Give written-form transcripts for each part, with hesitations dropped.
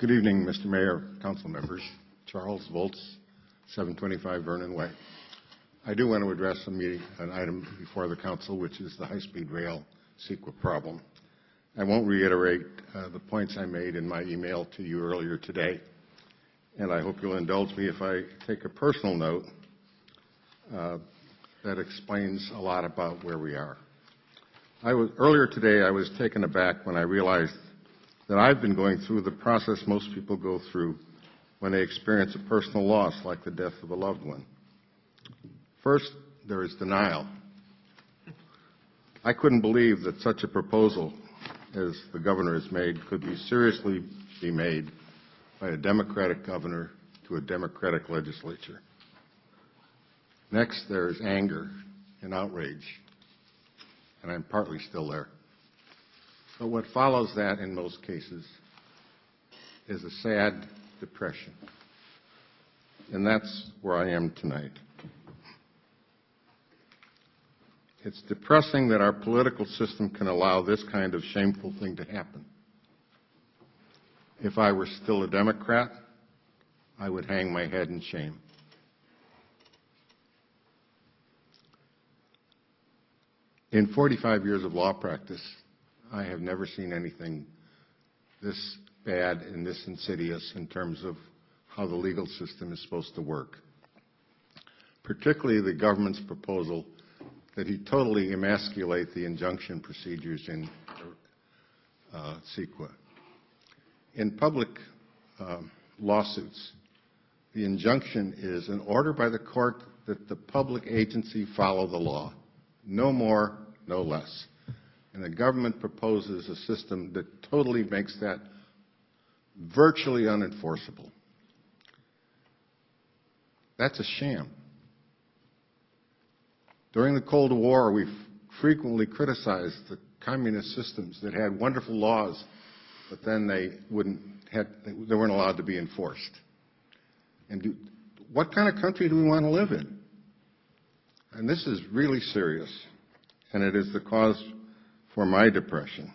Good evening, Mr. Mayor, council members. Charles VOLTZ, 725 Vernon Way. I do want to address an item before the council, which is the high-speed rail CEQA problem. I won't reiterate the points I made in my email to you earlier today, and I hope you'll indulge me if I take a personal note that explains a lot about where we are. Earlier today, I was taken aback when I realized that I've been going through the process most people go through when they experience a personal loss, like the death of a loved one. First, there is denial. I couldn't believe that such a proposal as the governor has made could be seriously be made by a Democratic governor to a Democratic legislature. Next, there is anger and outrage, and I'm partly still there. But what follows that in most cases is a sad depression, and that's where I am tonight. It's depressing that our political system can allow this kind of shameful thing to happen. If I were still a Democrat, I would hang my head in shame. In 45 years of law practice, I have never seen anything this bad and this insidious in terms of how the legal system is supposed to work, particularly the government's proposal that he totally emasculate the injunction procedures in CEQA. In public lawsuits, the injunction is an order by the court that the public agency follow the law, no more, no less. And the government proposes a system that totally makes that virtually unenforceable. That's a sham. During the Cold War, we frequently criticized the communist systems that had wonderful laws, but then they weren't allowed to be enforced. And what kind of country do we want to live in? And this is really serious, and it is the cause for my depression.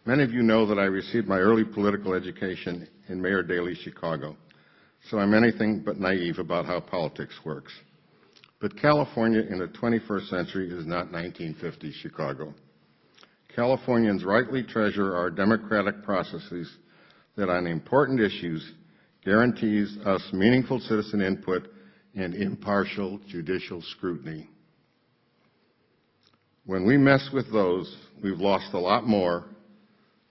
Many of you know that I received my early political education in Mayor Daley, Chicago, so I'm anything but naive about how politics works. But California in the 21st century is not 1950 Chicago. Californians rightly treasure our democratic processes that on important issues guarantees us meaningful citizen input and impartial judicial scrutiny. When we mess with those, we've lost a lot more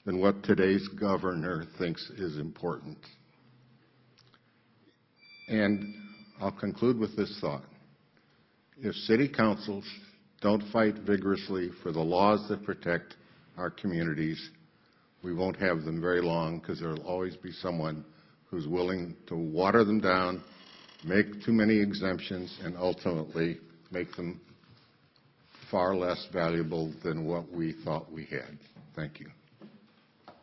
than what today's governor thinks is important. And I'll conclude with this thought. If city councils don't fight vigorously for the laws that protect our communities, we won't have them very long, because there will always be someone who's willing to water them down, make too many exemptions, and ultimately make them far less valuable than what we thought we had. Thank you.